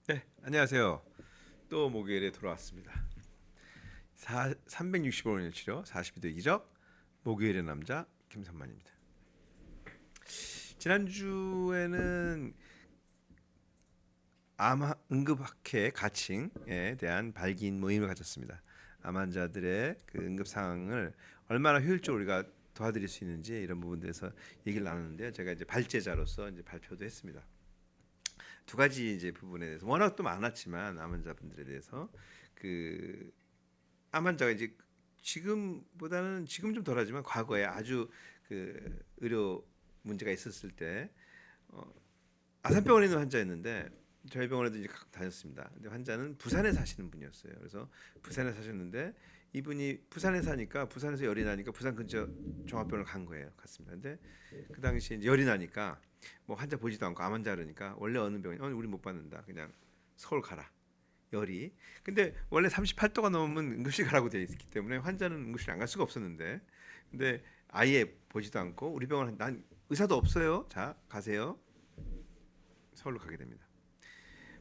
네, 안녕하세요. 또 목요일에 돌아왔습니다. 365일 치료 42도 이적 목요일의 남자 김선만입니다. 지난주에는 암 응급학회 가칭에 대한 발기인 모임을 가졌습니다. 암 환자들의 그 응급 상황을 얼마나 효율적으로 우리가 도와드릴 수 있는지 이런 부분들에서 얘기를 나눴는데요. 제가 이제 발제자로서 이제 발표도 했습니다. 두 가지 이제 부분에 대해서 워낙 또 많았지만 암 환자분들에 대해서 그 암 환자가 이제 지금보다는 지금 좀 덜하지만 과거에 아주 그 의료 문제가 있었을 때 아산병원에 있는 환자였는데 저희 병원에도 이제 다녔습니다. 근데 환자는 부산에 사시는 분이었어요. 그래서 부산에 사셨는데 이분이 부산에 사니까 부산에서 열이 나니까 부산 근처 종합병원을 간 거예요. 갔습니다. 근데 그 당시에 이제 열이 나니까 뭐 환자 보지도 않고 암 환자 그러니까 원래 어느 병원이 우리 못 받는다. 그냥 서울 가라. 열이. 근데 원래 38도가 넘으면 응급실 가라고 돼 있기 때문에 환자는 응급실 안 갈 수가 없었는데 근데 아예 보지도 않고 우리 병원 난 의사도 없어요. 자 가세요. 서울로 가게 됩니다.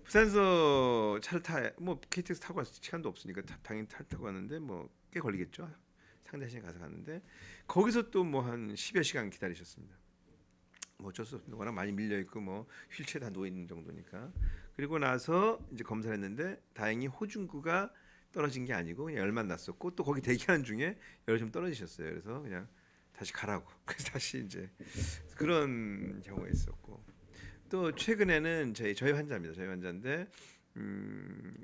부산에서 차를 뭐 KTX 타고 왔을 시간도 없으니까 당연히 차를 타고 왔는데 뭐 꽤 걸리겠죠. 상대시에 가서 갔는데 거기서 또 뭐 한 10여 시간 기다리셨습니다. 뭐 어쩔 수 없는 워낙 많이 밀려 있고 뭐 휠체어 다 누워 있는 정도니까. 그리고 나서 이제 검사를 했는데 다행히 호중구가 떨어진 게 아니고 그냥 열만 났었고 또 거기 대기하는 중에 열이 좀 떨어지셨어요. 그래서 그냥 다시 가라고. 그래서 다시 이제 그런 경우가 있었고 또 최근에는 저희 환자입니다. 저희 환자인데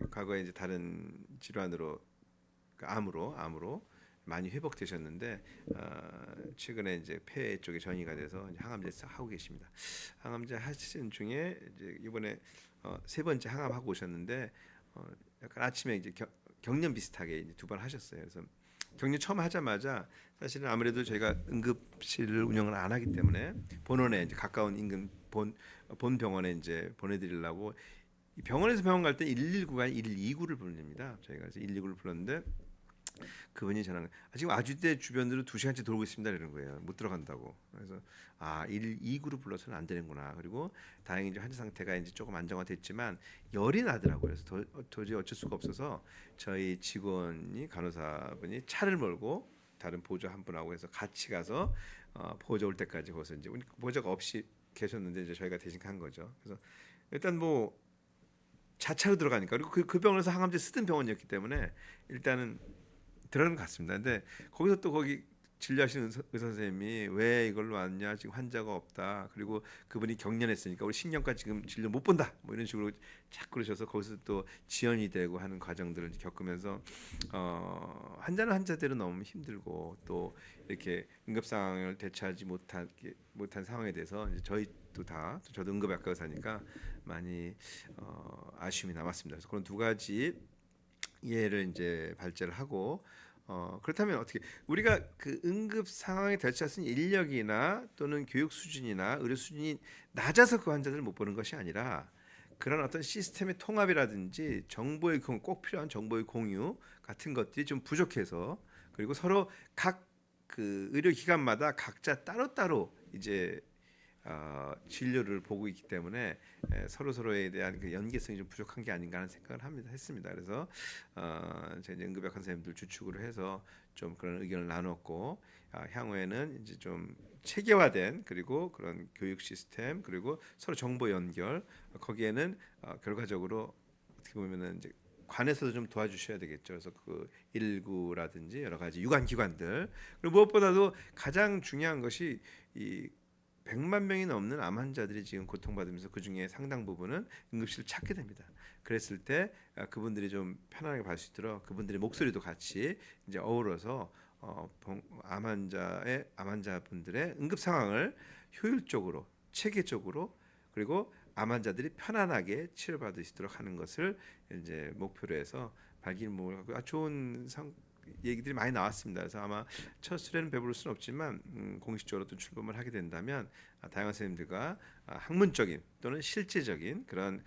과거에 이제 다른 질환으로 그 암으로 많이 회복되셨는데 최근에 이제 폐 쪽에 전이가 돼서 이제 항암제 하고 계십니다. 항암제 하시는 중에 이제 이번에 세 번째 항암 하고 오셨는데 약간 아침에 이제 경련 비슷하게 이제 두 번 하셨어요. 그래서 격리 처음 하자마자 사실은 아무래도 저희가 응급실을 운영을 안 하기 때문에 본원에 이제 가까운 인근 본 병원에 이제 보내드리려고 병원에서 병원 갈 때 119가 119를 부릅니다. 저희가 그래서 119를 불렀는데 그분이 저는 지금 아주대 주변으로 2시간째 돌고 있습니다 이러는 거예요. 못 들어간다고. 그래서 119로 불러서는 안 되는구나. 그리고 다행히 이제 환자 상태가 이제 조금 안정화됐지만 열이 나더라고요. 그래서 도저히 어쩔 수가 없어서 저희 직원이 간호사분이 차를 몰고 다른 보조 한 분하고 해서 같이 가서 보조 올 때까지 거기서 이제 보조가 없이 계셨는데 이제 저희가 대신 간 거죠. 그래서 일단 뭐 자차로 들어가니까 그리고 그 병원에서 항암제 쓰던 병원이었기 때문에 일단은 들어는 갔습니다. 근데 거기서 또 거기 진료하시는 의사 선생님이 왜 이걸로 왔냐 지금 환자가 없다 그리고 그분이 경련했으니까 우리 10년간 지금 진료 못 본다 뭐 이런 식으로 자꾸 그러셔서 거기서 또 지연이 되고 하는 과정들을 겪으면서 환자는 환자대로 너무 힘들고 또 이렇게 응급 상황을 대처하지 못한 상황에 대해서 이제 저희도 다 저도 응급학과 의사니까 많이 아쉬움이 남았습니다. 그래서 그런 두 가지 예를 이제 발제를 하고 그렇다면 어떻게 우리가 그 응급 상황에 대처할 수 있는 인력이나 또는 교육 수준이나 의료 수준이 낮아서 그 환자들을 못 보는 것이 아니라 그런 어떤 시스템의 통합이라든지 꼭 필요한 정보의 공유 같은 것들이 좀 부족해서 그리고 서로 각 그 의료기관마다 각자 따로따로 이제 진료를 보고 있기 때문에 서로 서로에 대한 그 연계성이 좀 부족한 게 아닌가 하는 생각을 했습니다. 그래서 제가 응급의학 선생님들 주축으로 해서 좀 그런 의견을 나눴고 향후에는 이제 좀 체계화된 그리고 그런 교육 시스템 그리고 서로 정보 연결 거기에는 결과적으로 어떻게 보면은 이제 관에서도 좀 도와주셔야 되겠죠. 그래서 그 119라든지 여러 가지 유관 기관들 그리고 무엇보다도 가장 중요한 것이 이 100만 명이 넘는 암 환자들이 지금 고통받으면서 그 중에 상당 부분은 응급실을 찾게 됩니다. 그랬을 때 그분들이 좀 편안하게 받을 수 있도록 그분들의 목소리도 같이 이제 어우러서 암 환자분들의 응급 상황을 효율적으로 체계적으로 그리고 암 환자들이 편안하게 치료받을 수 있도록 하는 것을 이제 목표로 해서 발기인목을 하고 좋은 얘기들이 많이 나왔습니다. 그래서 아마 첫 수련은 배부를 수는 없지만 공식적으로 또 출범을 하게 된다면 다양한 선생님들과 학문적인 또는 실제적인 그런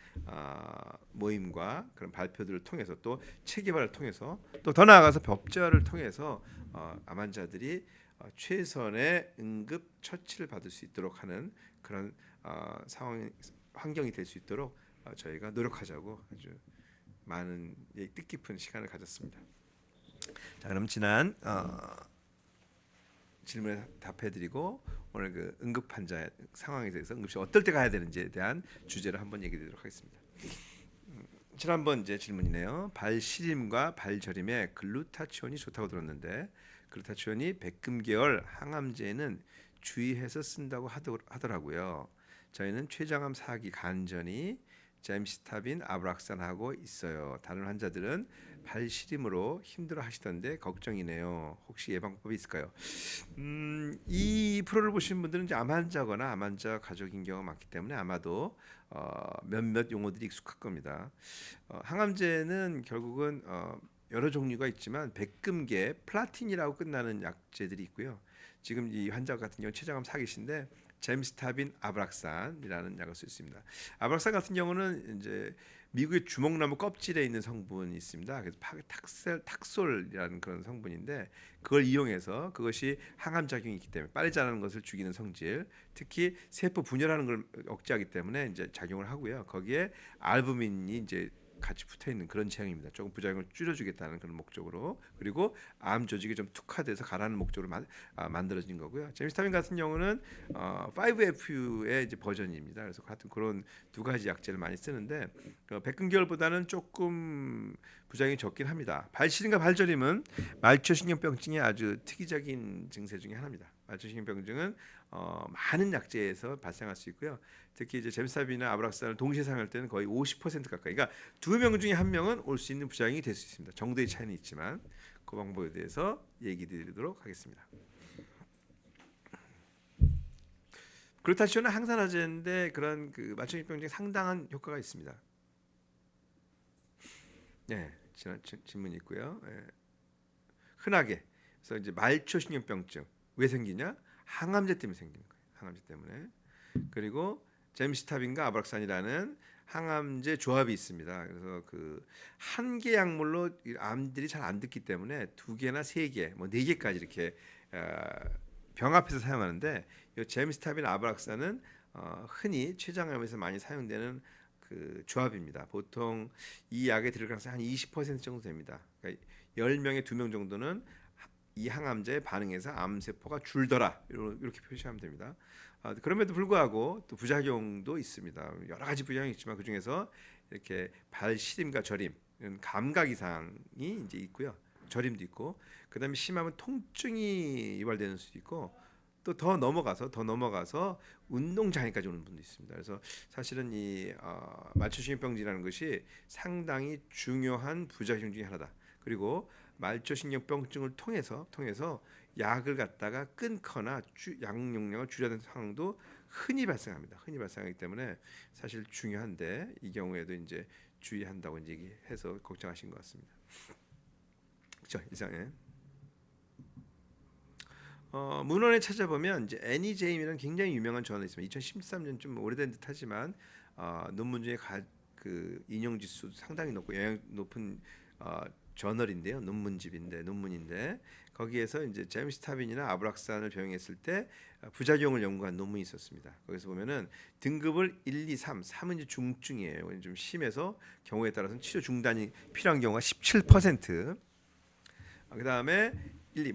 모임과 그런 발표들을 통해서 또 체계화를 통해서 또 더 나아가서 법제화를 통해서 암 환자들이 최선의 응급 처치를 받을 수 있도록 하는 그런 상황 환경이 될 수 있도록 저희가 노력하자고 아주 많은 뜻깊은 시간을 가졌습니다. 자, 그럼 지난 질문에 답해드리고 오늘 그 응급 환자 상황에 대해서 응급실 어떨 때 가야 되는지에 대한 주제를 한번 얘기드리도록 하겠습니다. 지난번 이제 질문이네요. 발 시림과 발 저림에 글루타치온이 좋다고 들었는데 글루타치온이 백금 계열 항암제에는 주의해서 쓴다고 하더라고요. 저희는 췌장암 4기 간전이 잼시타빈, 아브락산 하고 있어요. 다른 환자들은 발 시림으로 힘들어 하시던데 걱정이네요. 혹시 예방법이 있을까요? 이 프로를 보신 분들은 이제 암 환자거나 암 환자 가족인 경우가 많기 때문에 아마도 몇몇 용어들이 익숙할 겁니다. 항암제는 결국은 여러 종류가 있지만 백금계 플라틴이라고 끝나는 약제들이 있고요. 지금 이 환자 같은 경우 췌장암 4기신데 잼스타빈 아브락산이라는 약을 쓸 수 있습니다. 아브락산 같은 경우는 이제 미국의 주먹나무 껍질에 있는 성분이 있습니다. 그래서 탁솔이라는 그런 성분인데 그걸 이용해서 그것이 항암 작용이 있기 때문에 빨리 자라는 것을 죽이는 성질, 특히 세포 분열하는 걸 억제하기 때문에 이제 작용을 하고요. 거기에 알부민이 이제 같이 붙어 있는 그런 제형입니다. 조금 부작용을 줄여주겠다는 그런 목적으로, 그리고 암 조직이 좀 특화돼서 가라는 목적으로 만들어진 거고요. 제미스타빈 같은 경우는 5FU의 이제 버전입니다. 그래서 같은 그런 두 가지 약제를 많이 쓰는데 백금계열보다는 조금 부작용이 적긴 합니다. 발시림과 발저림은 말초신경병증의 아주 특이적인 증세 중에 하나입니다. 말초신경병증은 많은 약제에서 발생할 수 있고요. 특히 이제 잼스타빈이나 아브락산을 동시에 사용할 때는 거의 50% 가까이. 그러니까 2명 중에 1명은 올 수 있는 부작용이 될 수 있습니다. 정도의 차이는 있지만 그 방법에 대해서 얘기 드리도록 하겠습니다. 글루타치온은 항산화제인데 그런 그 말초신경병증에 상당한 효과가 있습니다. 네, 지난 질문이 있고요. 네. 흔하게 그래서 이제 말초신경병증 왜 생기냐? 항암제 때문에 생기는 거예요. 항암제 때문에. 그리고 잼시타빈과 아브락산이라는 항암제 조합이 있습니다. 그래서 그 한 개 약물로 암들이 잘 안 듣기 때문에 2개나 3개, 뭐 4개까지 이렇게 병합해서 사용하는데 이 잼시타빈, 아브락산은 흔히 췌장암에서 많이 사용되는 그 조합입니다. 보통 이 약에 들어갈 가능성이 한 20% 정도 됩니다. 그러니까 10명에 2명 정도는 이 항암제에 반응해서 암세포가 줄더라 이렇게 표시하면 됩니다. 그럼에도 불구하고 또 부작용도 있습니다. 여러 가지 부작용이 있지만 그 중에서 이렇게 발 시림과 저림, 감각 이상이 이제 있고요. 저림도 있고, 그다음에 심하면 통증이 유발되는 수도 있고, 또 더 넘어가서 운동 장애까지 오는 분도 있습니다. 그래서 사실은 이 말초신경병이라는 것이 상당히 중요한 부작용 중에 하나다. 그리고 말초신경병증을 통해서 약을 갖다가 끊거나 약 용량을 줄여야 되는 상황도 흔히 발생합니다. 흔히 발생하기 때문에 사실 중요한데 이 경우에도 이제 주의한다고 이제 얘기해서 걱정하신 것 같습니다. 그렇죠? 이상해. 문헌에 찾아보면 이제 애니 제임이라는 굉장히 유명한 저널이 있습니다. 2013년 좀 오래된 듯하지만 논문 중에 그 인용 지수 상당히 높고 영향 높은 저널인데요. 논문인데 거기에서 이제 잼시타빈이나 아브락산을 병행했을 때 부작용을 연구한 논문이 있었습니다. 거기서 보면은 등급을 1, 2, 3은 이제 중증이에요. 좀 심해서 경우에 따라서는 치료 중단이 필요한 경우가 17%. 그다음에 1, 2,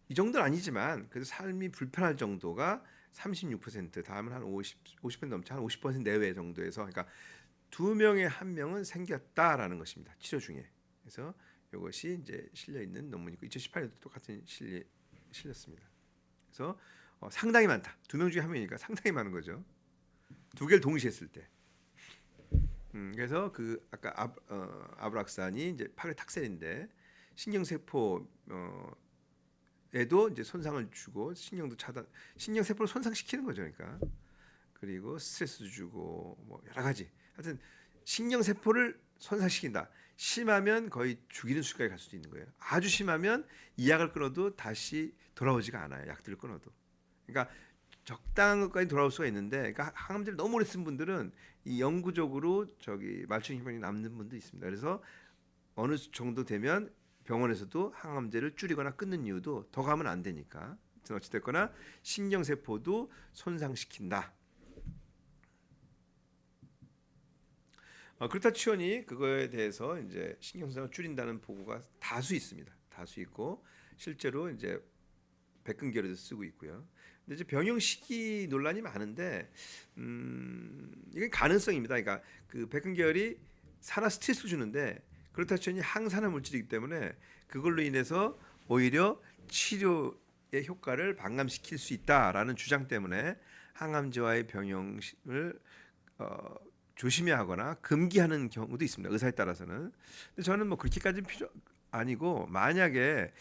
이 정도는 아니지만 그래도 삶이 불편할 정도가 36%, 다음은 한 50% 넘지 한 50% 내외 정도에서, 그러니까 2명에 1명은 생겼다라는 것입니다. 치료 중에. 그래서 이것이 이제 실려 있는 논문이고 2018년도 똑같은 실렸습니다. 그래서 상당히 많다. 2명 중에 1명이니까 상당히 많은 거죠. 2개를 동시에 했을 때. 그래서 그 아까 아브락산이 이제 파괴 탁셀인데 신경세포 에도 이제 손상을 주고 신경세포를 손상시키는 거죠. 그러니까 그리고 스트레스도 주고 뭐 여러 가지. 하여튼 신경세포를 손상시킨다. 심하면 거의 죽이는 수까지 갈 수도 있는 거예요. 아주 심하면 이 약을 끊어도 다시 돌아오지가 않아요. 약들을 끊어도. 그러니까 적당한 것까지 돌아올 수가 있는데, 그러니까 항암제를 너무 오래 쓴 분들은 이 영구적으로 말초신경병이 남는 분도 있습니다. 그래서 어느 정도 되면 병원에서도 항암제를 줄이거나 끊는 이유도 더 가면 안 되니까. 어찌됐거나 신경세포도 손상시킨다. 글루타치온이 그거에 대해서 이제 신경성을 줄인다는 보고가 다수 있습니다. 다수 있고 실제로 이제 백근결에도 쓰고 있고요. 근데 이제 병용 시기 논란이 많은데 이게 가능성입니다. 그러니까 그 백근결이 산화 스트레스를 주는데 글루타치온이 항산화 물질이기 때문에 그걸로 인해서 오히려 치료의 효과를 반감시킬 수 있다라는 주장 때문에 항암제와의 병용을 조심해야 하거나 금기하는 경우도 있습니다. 의사에 따라서는. 근데 저는 뭐 그렇게까지 필요 아니고 만약에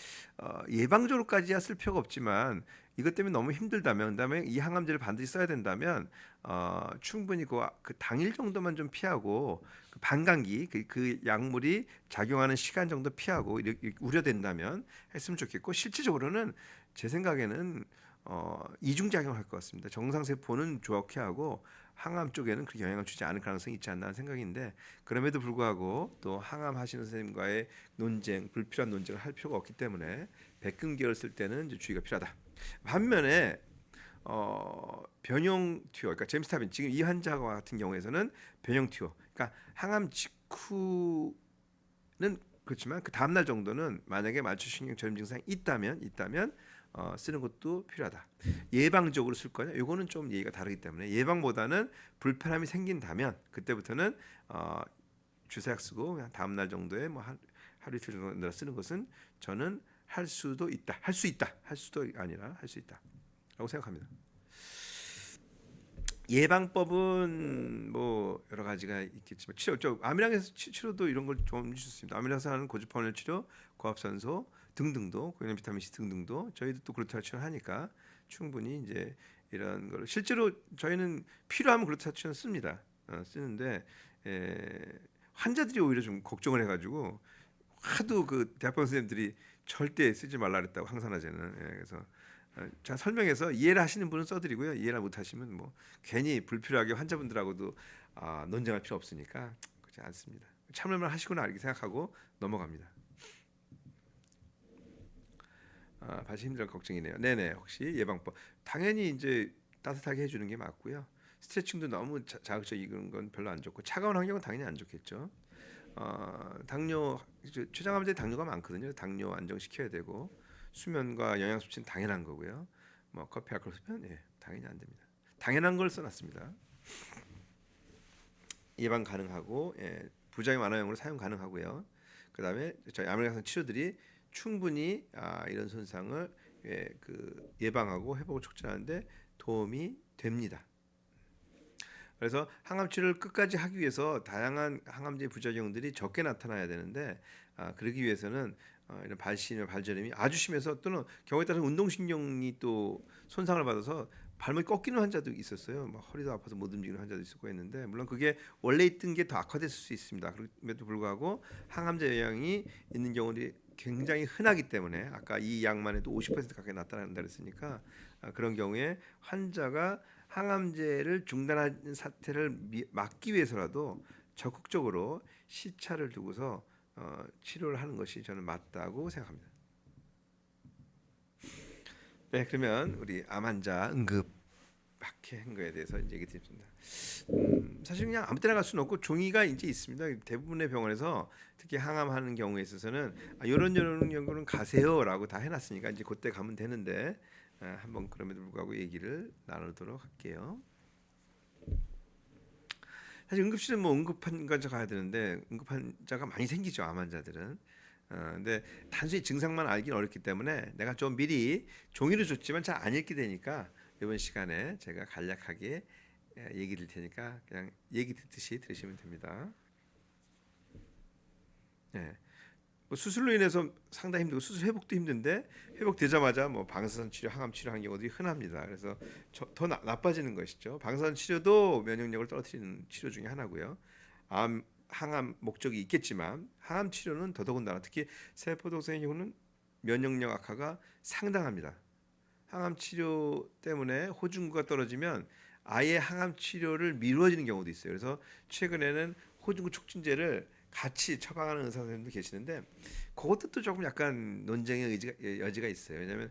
예방적으로까지야 쓸 필요가 없지만 이것 때문에 너무 힘들다면 그다음에 이 항암제를 반드시 써야 된다면 충분히 그 당일 정도만 좀 피하고 그 반감기 그 약물이 작용하는 시간 정도 피하고 이렇게 우려된다면 했으면 좋겠고 실질적으로는 제 생각에는 이중작용을 할 것 같습니다. 정상세포는 좋게 하고 항암 쪽에는 그렇게 영향을 주지 않을 가능성이 있지 않나 하는 생각인데 그럼에도 불구하고 또 항암 하시는 선생님과의 논쟁, 불필요한 논쟁을 할 필요가 없기 때문에 백금기를 쓸 때는 이제 주의가 필요하다. 반면에 변형 튜어, 그러니까 젬스타빈 지금 이 환자와 같은 경우에서는 변형 튜어, 그러니까 항암 직후는 그렇지만 그 다음 날 정도는 만약에 말초신경 저림 증상이 있다면 쓰는 것도 필요하다. 예방적으로 쓸 거냐? 이거는 좀 얘기가 다르기 때문에 예방보다는 불편함이 생긴다면 그때부터는 주사약 쓰고 그냥 다음 날 정도에 뭐 하루 이틀 정도 쓰는 것은 저는 할 수도 있다. 할 수 있다. 할 수도 아니라 할 수 있다라고 생각합니다. 예방법은 뭐 여러 가지가 있겠지만 암이랑에서 치료도 이런 걸 좀 주셨습니다. 암이랑에서 하는 고주파원열 치료, 고압산소 등등도 고연한 비타민 C 등등도 저희도 또 글루타치온 하니까 충분히 이제 이런 걸 실제로 저희는 필요하면 글루타치온 씁니다. 쓰는데 환자들이 오히려 좀 걱정을 해가지고 하도 그 대학병 선생님들이 절대 쓰지 말라 그랬다고 항산화제는 그래서 제가 설명해서 이해를 하시는 분은 써드리고요. 이해를 못하시면 뭐 괜히 불필요하게 환자분들하고도 논쟁할 필요 없으니까 그렇지 않습니다. 참을만 하시구나 이렇게 생각하고 넘어갑니다. 다시 힘들어 걱정이네요. 네네. 혹시 예방법 당연히 이제 따뜻하게 해주는 게 맞고요. 스트레칭도 너무 자극적인 건 별로 안 좋고 차가운 환경은 당연히 안 좋겠죠. 당뇨 췌장암제 당뇨가 많거든요. 당뇨 안정시켜야 되고 수면과 영양 섭취는 당연한 거고요. 뭐 커피 알코올 섭취는 당연히 안 됩니다. 당연한 걸 써놨습니다. 예방 가능하고 부작용 완화용으로 사용 가능하고요. 그다음에 저희 암혈액성 치료들이 충분히 이런 손상을 예방하고 회복을 촉진하는데 도움이 됩니다. 그래서 항암 치료를 끝까지 하기 위해서 다양한 항암제 부작용들이 적게 나타나야 되는데 그러기 위해서는 이런 발신이나 발저림이 아주 심해서 또는 경우에 따라서 운동신경이 또 손상을 받아서 발목이 꺾이는 환자도 있었어요. 막 허리도 아파서 못 움직이는 환자도 있었고 했는데 물론 그게 원래 있던 게 더 악화됐을 수 있습니다. 그럼에도 불구하고 항암제 영향이 있는 경우들이 굉장히 흔하기 때문에 아까 이 약만 해도 50% 가까이 나타난다 그랬으니까 그런 경우에 환자가 항암제를 중단하는 사태를 막기 위해서라도 적극적으로 시차를 두고서 치료를 하는 것이 저는 맞다고 생각합니다. 네, 그러면 우리 암 환자 응급 박해한 거에 대해서 이제 얘기 드립니다. 사실 그냥 아무 때나 갈 수는 없고 종이가 이제 있습니다. 대부분의 병원에서 특히 항암하는 경우에 있어서는 이런 경우는 가세요라고 다 해놨으니까 이제 그때 가면 되는데 한번 그럼에도 불구하고 얘기를 나누도록 할게요. 사실 응급실은 뭐 응급환자 가야 되는데 응급환자가 많이 생기죠 암 환자들은. 근데 단순히 증상만 알기는 어렵기 때문에 내가 좀 미리 종이를 줬지만 잘 안 읽게 되니까 이번 시간에 제가 간략하게 얘기 드릴 테니까 그냥 얘기 듣듯이 들으시면 됩니다. 네. 뭐 수술로 인해서 상당히 힘들고 수술 회복도 힘든데 회복되자마자 뭐 방사선 치료, 항암 치료하는 경우들이 흔합니다. 그래서 더 나빠지는 것이죠. 방사선 치료도 면역력을 떨어뜨리는 치료 중에 하나고요. 항암 목적이 있겠지만 항암 치료는 더더군다나 특히 세포독성의 경우는 면역력 악화가 상당합니다. 항암 치료 때문에 호중구가 떨어지면 아예 항암 치료를 미루어지는 경우도 있어요. 그래서 최근에는 호중구 촉진제를 같이 처방하는 의사 선생님도 계시는데 그것도 또 조금 약간 논쟁의 여지가 있어요. 왜냐하면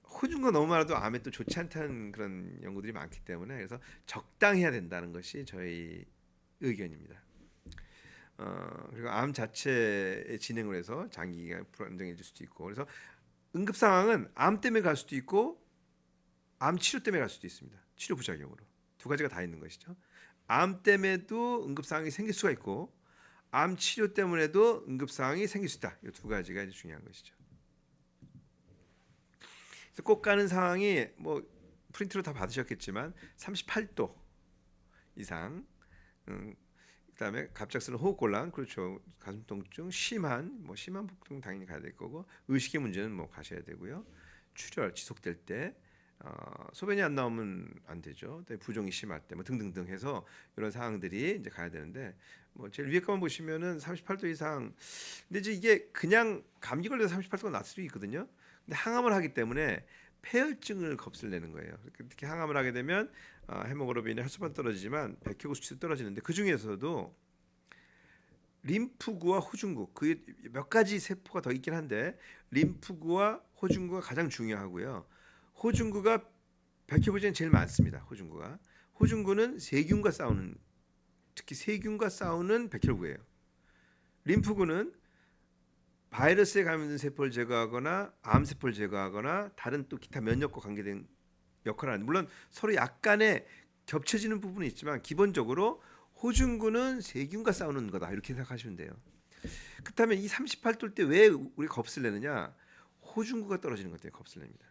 호중구가 너무 많아도 암에 또 좋지 않다는 그런 연구들이 많기 때문에 그래서 적당해야 된다는 것이 저희 의견입니다. 그리고 암 자체의 진행을 해서 장기가 불안정해질 수도 있고 그래서 응급 상황은 암 때문에 갈 수도 있고 암 치료 때문에 갈 수도 있습니다. 치료 부작용으로 두 가지가 다 있는 것이죠. 암 때문에도 응급 상황이 생길 수가 있고 암 치료 때문에도 응급 상황이 생길 수 있다. 이 두 가지가 이제 중요한 것이죠. 그래서 꼭 가는 상황이 뭐 프린트로 다 받으셨겠지만 38도 이상, 그다음에 갑작스러운 호흡곤란, 그렇죠. 가슴 통증, 심한 복통 당연히 가야 될 거고 의식의 문제는 뭐 가셔야 되고요. 출혈 지속될 때 소변이 안 나오면 안 되죠. 부종이 심할 때 뭐 등등등 해서 이런 상황들이 이제 가야 되는데 뭐 제일 위에 거만 보시면은 38도 이상. 근데 이제 이게 그냥 감기 걸려서 38도가 낮을 수 있거든요. 근데 항암을 하기 때문에 폐혈증을 겁을 내는 거예요. 특히 항암을 하게 되면 헤모글로빈이 혈소판 떨어지지만 백혈구 수치도 떨어지는데 그 중에서도 림프구와 호중구 그 몇 가지 세포가 더 있긴 한데 림프구와 호중구가 가장 중요하고요. 호중구가 백혈구중에 제일 많습니다. 호중구는 세균과 싸우는 특히 세균과 싸우는 백혈구예요. 림프구는 바이러스에 감염된 세포를 제거하거나 암 세포를 제거하거나 다른 또 기타 면역과 관계된 역할을 하는 물론 서로 약간의 겹쳐지는 부분이 있지만 기본적으로 호중구는 세균과 싸우는 거다 이렇게 생각하시면 돼요. 그렇다면 이 38도 때 왜 우리 겁을 내느냐? 호중구가 떨어지는 것 때문에 겁을 냅니다.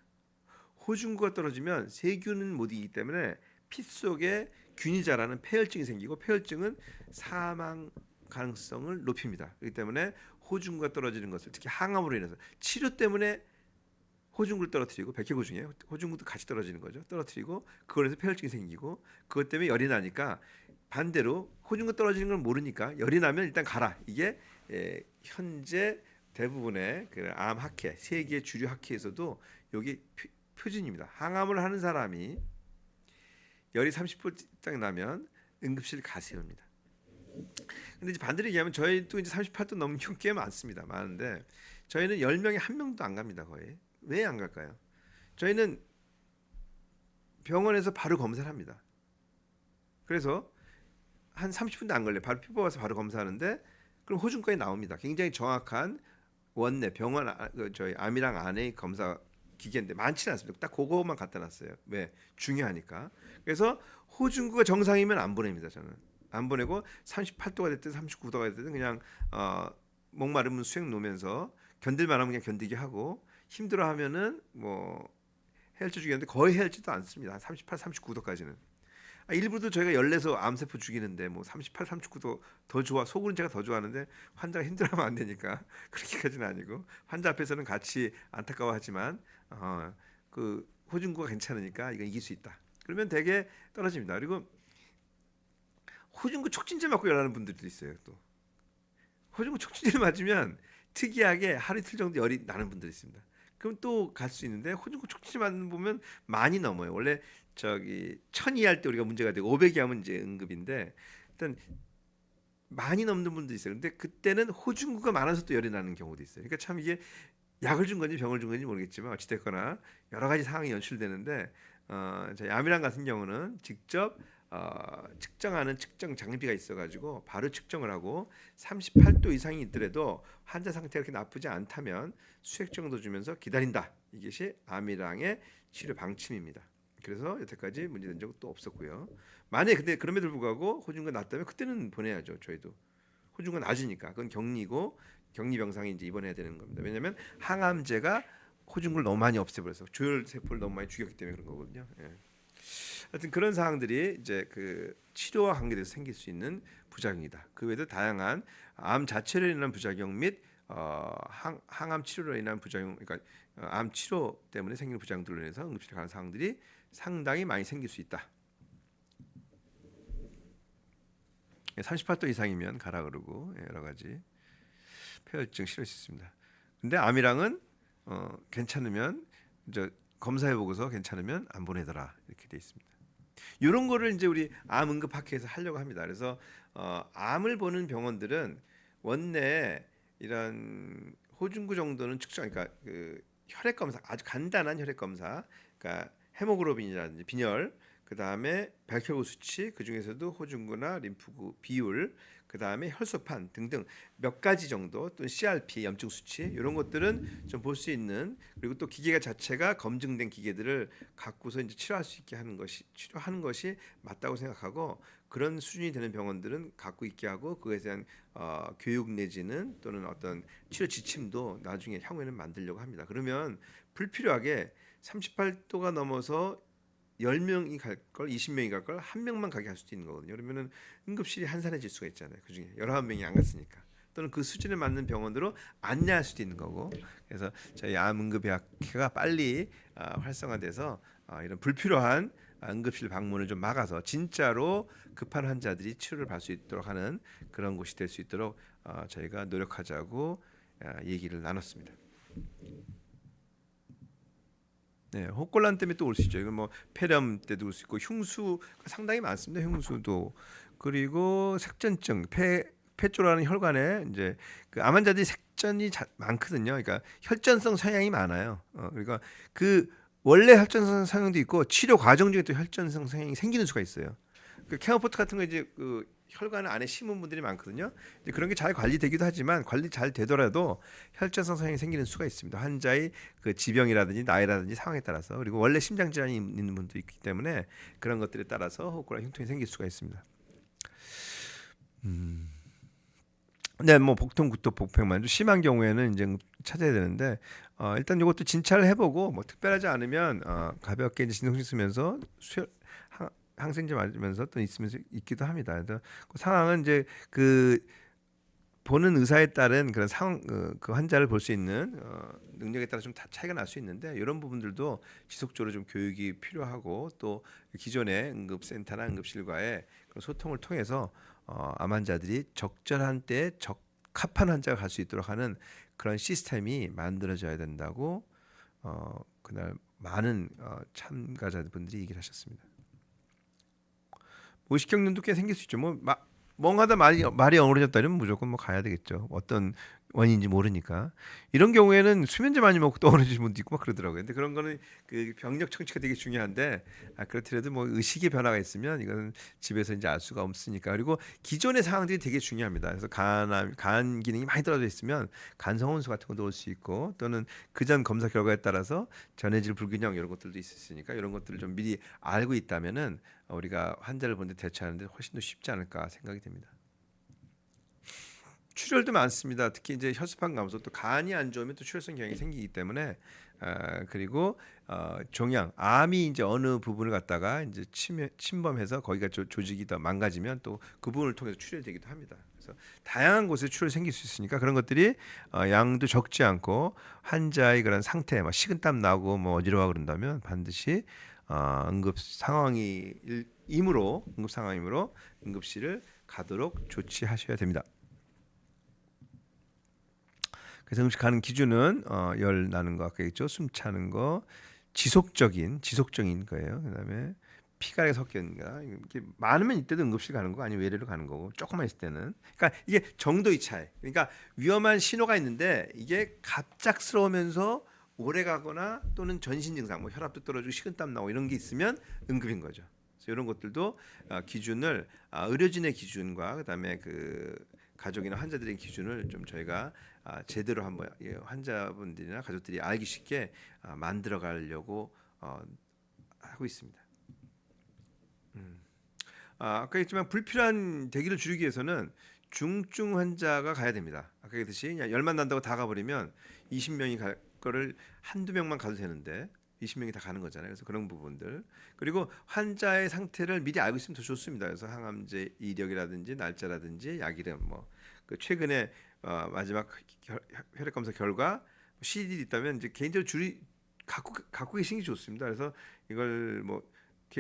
호중구가 떨어지면 세균은 못 이기기 때문에 피 속에 균이 자라는 폐혈증이 생기고 폐혈증은 사망 가능성을 높입니다. 그렇기 때문에 호중구가 떨어지는 것을 특히 항암으로 인해서 치료 때문에 호중구를 떨어뜨리고 백혈구 중에 호중구도 같이 떨어지는 거죠. 떨어뜨리고 그걸 해서 폐혈증이 생기고 그것 때문에 열이 나니까 반대로 호중구 떨어지는 걸 모르니까 열이 나면 일단 가라. 이게 현재 대부분의 그 암 학회, 세계 주류 학회에서도 여기 표준입니다. 항암을 하는 사람이 열이 30도 이상 나면 응급실 가세요입니다. 근데 이제 반대로 얘기하면 저희도 이제 38도 넘는 경우 꽤 많습니다. 많은데 저희는 10명에 1명도 안 갑니다. 거의. 왜 안 갈까요? 저희는 병원에서 바로 검사를 합니다. 그래서 한 30분도 안 걸려요. 바로 피 뽑아서 바로 검사하는데 그럼 호중까지 나옵니다. 굉장히 정확한 원내 병원 저희 암이랑 안의 검사 기계인데 많지는 않습니다. 딱 그거만 갖다 놨어요. 왜? 중요하니까. 그래서 호중구가 정상이면 안 보냅니다. 저는 안 보내고 38도가 됐든 39도가 됐든 그냥 목마르면 수액 놓으면서 견딜만하면 그냥 견디게 하고 힘들어하면은 뭐 해열제 주기는데 거의 해열제도 안 씁니다. 한 38, 39도까지는. 일부도 저희가 열내서 암세포 죽이는데 뭐 38, 39도 더 좋아 속은 제가 더 좋아하는데 환자가 힘들어하면 안 되니까 그렇게까지는 아니고 환자 앞에서는 같이 안타까워하지만 그 호중구가 괜찮으니까 이건 이길 수 있다. 그러면 되게 떨어집니다. 그리고 호중구 촉진제 맞고 열하는 분들도 있어요. 또 호중구 촉진제를 맞으면 특이하게 하루 이틀 정도 열이 나는 분들이 있습니다. 그럼 또 갈 수 있는데 호중구 촉진제 맞는 보면 많이 넘어요. 원래 저기 1000 이하일 때 우리가 문제가 되고 500 이하면 이제 응급인데 일단 많이 넘는 분도 있어요. 근데 그때는 호중구가 많아서 또 열이 나는 경우도 있어요. 그러니까 참 이게 약을 준 건지 병을 준 건지 모르겠지만 어찌됐거나 여러 가지 상황이 연출되는데 암이랑 같은 경우는 직접 측정하는 측정 장비가 있어가지고 바로 측정을 하고 38도 이상이 있더라도 환자 상태가 그렇게 나쁘지 않다면 수액 정도 주면서 기다린다. 이것이 암이랑의 치료 방침입니다. 그래서 여태까지 문제된 적은 또 없었고요. 만약에 근데 그럼에도 불구하고 호중구가 낮다면 그때는 보내야죠. 저희도 호중구가 낮으니까 그건 격리고 격리 병상에 이제 입원해야 되는 겁니다. 왜냐하면 항암제가 호중구를 너무 많이 없애버려서 조혈 세포를 너무 많이 죽였기 때문에 그런 거거든요. 예. 하여튼 그런 사항들이 이제 그 치료와 관계돼서 생길 수 있는 부작용이다. 그 외에도 다양한 암 자체로 인한 부작용 및 항암 치료로 인한 부작용, 그러니까 암 치료 때문에 생기는 부작용들로 인해서 응급실에 가는 사항들이 상당히 많이 생길 수 있다. 38도 이상이면 가라 그러고 여러 가지 폐혈증 치료할 수 있습니다. 근데 암이랑은 괜찮으면 이제 검사해 보고서 괜찮으면 안 보내더라 이렇게 돼 있습니다. 이런 거를 이제 우리 암 응급 학회에서 하려고 합니다. 그래서 암을 보는 병원들은 원내 이런 호중구 정도는 측정, 그러니까 그 혈액 검사 아주 간단한 혈액 검사, 그러니까 헤모글로빈이라든지 빈혈 그 다음에 백혈구 수치, 그 중에서도 호중구나 림프구 비율, 그 다음에 혈소판 등등 몇 가지 정도, 또는 CRP 염증 수치 이런 것들은 좀 볼 수 있는, 그리고 또 기계가 자체가 검증된 기계들을 갖고서 이제 치료할 수 있게 치료하는 것이 맞다고 생각하고, 그런 수준이 되는 병원들은 갖고 있게 하고, 그것에 대한 교육 내지는 또는 어떤 치료 지침도 나중에 향후에는 만들려고 합니다. 그러면 불필요하게 38도가 넘어서 10명이 갈 걸, 20명이 갈 걸 한 명만 가게 할 수도 있는 거거든요. 그러면은 응급실이 한산해질 수가 있잖아요. 그중에 19명이 안 갔으니까. 또는 그 수준에 맞는 병원으로 안내할 수도 있는 거고. 그래서 저희 암응급의학회가 빨리 활성화돼서 이런 불필요한 응급실 방문을 좀 막아서 진짜로 급한 환자들이 치료를 받을 수 있도록 하는 그런 곳이 될 수 있도록 저희가 노력하자고 얘기를 나눴습니다. 네, 호꼴란 때문에 또 올 수 있죠. 이건 뭐 폐렴 때도 올 수 있고, 흉수 상당히 많습니다. 흉수도. 그리고 색전증, 폐졸아하는 혈관에 이제 그 암 환자들이 색전이 많거든요. 그러니까 혈전성 성향이 많아요. 그러니까 그 원래 혈전성 성향도 있고, 치료 과정 중에 또 혈전성 성향이 생기는 수가 있어요. 그 케어포트 같은 거 이제 그 혈관 안에 심은 분들이 많거든요. 이제 그런 게 잘 관리되기도 하지만, 관리 잘 되더라도 혈전성 성향이 생기는 수가 있습니다. 환자의 그 지병이라든지 나이라든지 상황에 따라서, 그리고 원래 심장 질환이 있는 분도 있기 때문에 그런 것들에 따라서 호흡곤란 흉통이 생길 수가 있습니다. 네, 뭐 복통, 구토, 복팽만 좀 심한 경우에는 이제 찾아야 되는데, 일단 이것도 진찰을 해보고, 뭐 특별하지 않으면 가볍게 이제 진통제 쓰면서 항생제 맞으면서 또 있으면서 있기도 합니다. 그래서 그 상황은 이제 그 보는 의사에 따른 그런 상황, 그 환자를 볼 수 있는 능력에 따라 좀 차이가 날 수 있는데, 이런 부분들도 지속적으로 좀 교육이 필요하고, 또 기존의 응급센터나 응급실과의 그런 소통을 통해서 암 환자들이 적절한 때에 적합한 환자가 갈 수 있도록 하는 그런 시스템이 만들어져야 된다고 그날 많은 참가자분들이 얘기를 하셨습니다. 의식경련도 꽤 생길 수 있죠. 뭐 멍하다 말이 어우러졌다면 무조건 뭐 가야 되겠죠. 어떤 원인인지 모르니까. 이런 경우에는 수면제 많이 먹고 떠오르는 분도 있고 막 그러더라고요. 근데 그런 거는 그 병력 청취가 되게 중요한데, 그렇더라도 뭐 의식의 변화가 있으면 이건 집에서 이제 알 수가 없으니까. 그리고 기존의 상황들이 되게 중요합니다. 그래서 간 기능이 많이 떨어져 있으면 간성혼수 같은 것도 올 수 있고, 또는 그전 검사 결과에 따라서 전해질 불균형 이런 것들도 있으니까, 이런 것들을 좀 미리 알고 있다면은 우리가 환자를 보는데 대처하는데 훨씬 더 쉽지 않을까 생각이 됩니다. 출혈도 많습니다. 특히 이제 혈소판 감소, 또 간이 안 좋으면 또 출혈성 경향이 생기기 때문에, 그리고 종양, 암이 이제 어느 부분을 갖다가 이제 침범해서 거기가 조직이 더 망가지면 또 그 부분을 통해서 출혈되기도 합니다. 그래서 다양한 곳에 출혈이 생길 수 있으니까, 그런 것들이 양도 적지 않고 환자의 그런 상태, 막 식은땀 나고 뭐 어지러워 그런다면 반드시 응급 상황이므로 응급실을 가도록 조치하셔야 됩니다. 그래서 음식 하는 기준은 열 나는 거 아까 있죠, 숨 차는 거, 지속적인 거예요. 그다음에 피가 섞여 있는 거, 이게 많으면 이때도 응급실 가는 거, 아니면 외래로 가는 거고, 조금만 있을 때는, 그러니까 이게 정도의 차이. 그러니까 위험한 신호가 있는데 이게 갑작스러우면서 오래 가거나, 또는 전신 증상, 뭐 혈압도 떨어지고 식은땀 나고 이런 게 있으면 응급인 거죠. 그래서 이런 것들도 기준을 의료진의 기준과 그다음에 그 가족이나 환자들의 기준을 좀 저희가 제대로 한번 환자분들이나 가족들이 알기 쉽게 만들어 가려고 하고 있습니다. 아까 했지만 불필요한 대기를 줄이기 위해서는 중증 환자가 가야 됩니다. 아까 했듯이 그냥 열만 난다고 다 가버리면 20명이 갈 거를 한두 명만 가도 되는데 20명이 다 가는 거잖아요. 그래서 그런 부분들, 그리고 환자의 상태를 미리 알고 있으면 더 좋습니다. 그래서 항암제 이력이라든지 날짜라든지 약 이름, 뭐그 최근에 마지막 혈액 검사 결과 CDD 있다면 이제 개인적으로 갖고 계시는 게 좋습니다. 그래서 이걸 뭐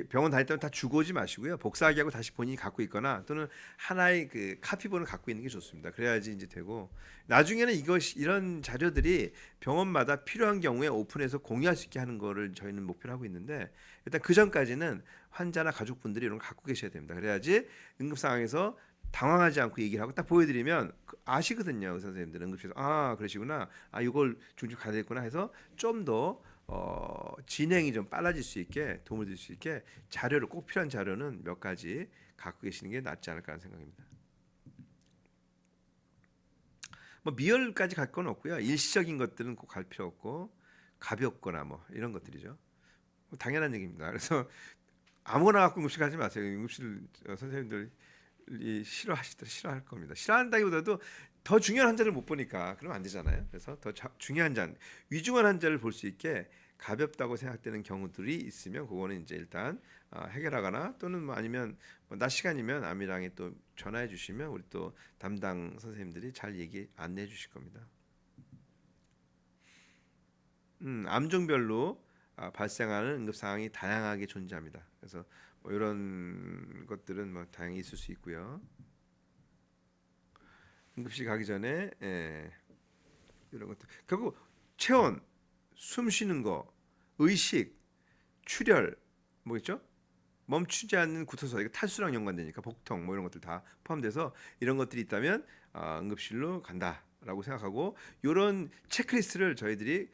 병원 다닐 때는 다 주고 오지 마시고요. 복사하기 하고 다시 본인이 갖고 있거나, 또는 하나의 그 카피본을 갖고 있는 게 좋습니다. 그래야지 이제 되고, 나중에는 이런 자료들이 병원마다 필요한 경우에 오픈해서 공유할 수 있게 하는 거를 저희는 목표로 하고 있는데, 일단 그 전까지는 환자나 가족분들이 이런 걸 갖고 계셔야 됩니다. 그래야지 응급 상황에서 당황하지 않고 얘기를 하고 딱 보여드리면 아시거든요. 의사 선생님들은 응급실에서 그러시구나, 이걸 중증 가야 되겠구나 해서 좀 더 진행이 좀 빨라질 수 있게 도움을 줄 수 있게 자료를 꼭 필요한 자료는 몇 가지 갖고 계시는 게 낫지 않을까 하는 생각입니다. 뭐 미열까지 갈 건 없고요. 일시적인 것들은 꼭 갈 필요 없고 가볍거나 뭐 이런 것들이죠. 뭐 당연한 얘기입니다. 그래서 아무거나 갖고 응급실 가지 마세요. 응급실 선생님들이 싫어할 겁니다. 싫어한다기보다도 더 중요한 환자를 못 보니까 그러면 안 되잖아요. 그래서 더 중요한 위중한 환자를 볼 수 있게 가볍다고 생각되는 경우들이 있으면 그거는 이제 일단 해결하거나 또는 뭐 아니면 낮 시간이면 암이랑에 또 전화해 주시면 우리 또 담당 선생님들이 잘 안내해 주실 겁니다. 암종별로 발생하는 응급 상황이 다양하게 존재합니다. 그래서 뭐 이런 것들은 뭐 다양히 있을 수 있고요. 응급실 가기 전에 이런 것들 결국 체온, 숨 쉬는 거, 의식, 출혈 뭐 있죠? 멈추지 않는 구토소, 이거 탈수랑 연관되니까 복통 뭐 이런 것들 다 포함돼서 이런 것들이 있다면 응급실로 간다라고 생각하고 이런 체크리스트를 저희들이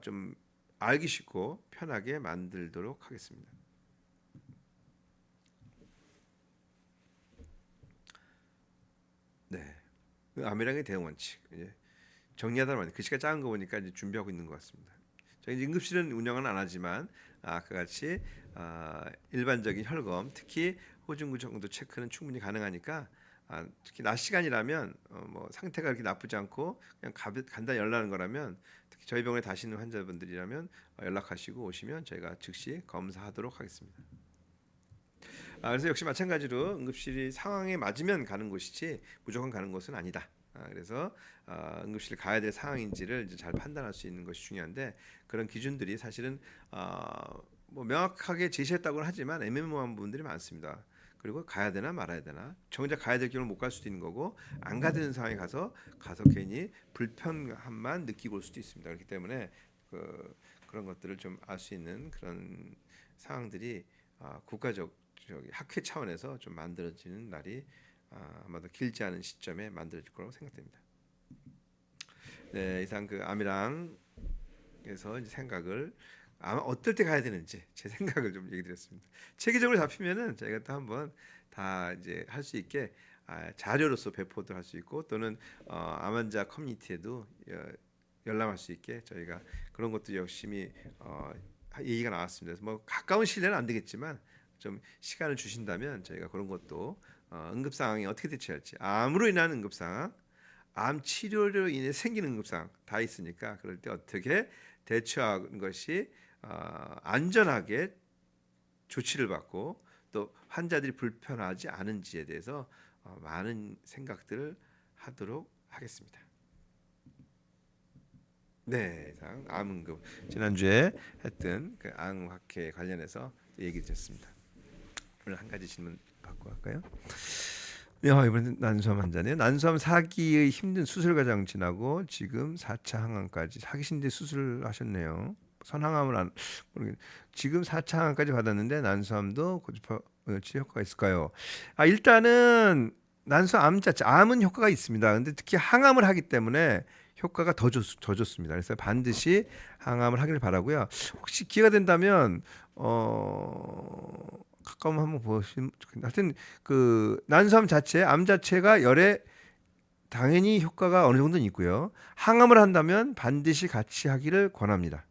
좀 알기 쉽고 편하게 만들도록 하겠습니다. 네, 암이랑의 대응 원칙 이제 정리하다 보니 글씨가 작은 거 보니까 이제 준비하고 있는 것 같습니다. 저희 이제 응급실은 운영은 안 하지만 아까 같이 일반적인 혈검, 특히 호중구 정도 체크는 충분히 가능하니까 특히 낮 시간이라면 뭐 상태가 그렇게 나쁘지 않고 그냥 간단히 열나는 거라면 특히 저희 병원에 다시는 환자분들이라면 연락하시고 오시면 저희가 즉시 검사하도록 하겠습니다. 그래서 역시 마찬가지로 응급실이 상황에 맞으면 가는 곳이지 무조건 가는 곳은 아니다. 그래서 응급실 가야 될 상황인지를 이제 잘 판단할 수 있는 것이 중요한데 그런 기준들이 사실은 뭐 명확하게 제시했다고는 하지만 애매모호한 부분들이 많습니다. 그리고 가야 되나 말아야 되나 정작 가야 될 경우는 못 갈 수도 있는 거고 안 가야 되는 상황에 가서 괜히 불편함만 느끼고 올 수도 있습니다. 그렇기 때문에 그런 것들을 좀 알 수 있는 그런 상황들이 국가적 학회 차원에서 좀 만들어지는 날이 아마도 길지 않은 시점에 만들어질 거라고 생각됩니다. 네, 이상 암이랑에서 이제 생각을 아마 어떨 때 가야 되는지 제 생각을 좀 얘기드렸습니다. 체계적으로 잡히면은 저희가 또 한번 다 이제 할 수 있게 자료로서 배포도 할 수 있고 또는 암 환자 커뮤니티에도 열람할 수 있게 저희가 그런 것도 열심히 얘기가 나왔습니다. 그래서 뭐 가까운 시일에는 안 되겠지만 좀 시간을 주신다면 저희가 그런 것도 응급 상황이 어떻게 대처할지 암으로 인한 응급 상황, 암 치료로 인해 생기는 응급 상황 다 있으니까 그럴 때 어떻게 대처하는 것이 안전하게 조치를 받고 또 환자들이 불편하지 않은지에 대해서 많은 생각들을 하도록 하겠습니다. 네, 암응급 지난주에 했던 그 암학회 관련해서 얘기 드렸습니다. 오늘 한 가지 질문 받고 갈까요? 네, 이번엔 난소암 환자네요. 난소암 4기의 힘든 수술 과정 지나고 지금 4차 항암까지 4기신데 수술하셨네요. 선항암을 안 모르겠. 지금 4차 항암까지 받았는데 난소암도 고주파치 효과가 있을까요? 일단은 난소암 자체 암은 효과가 있습니다. 근데 특히 항암을 하기 때문에 효과가 더 좋습니다. 그래서 반드시 항암을 하길 바라고요. 혹시 기회가 된다면 가까움 한번 보시면 좋겠는데 하여튼 난소암 자체, 암 자체가 열에 당연히 효과가 어느 정도는 있고요. 항암을 한다면 반드시 같이 하기를 권합니다.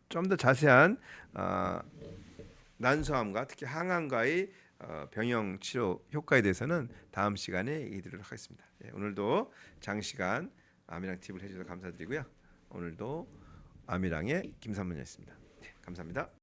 좀 더 자세한 난소암과 특히 항암과의 병영 치료 효과에 대해서는 다음 시간에 얘기 드리도록 하겠습니다. 오늘도 장시간 암이랑 팁을 해주셔서 감사드리고요. 오늘도 암이랑의 김삼문이었습니다. 감사합니다.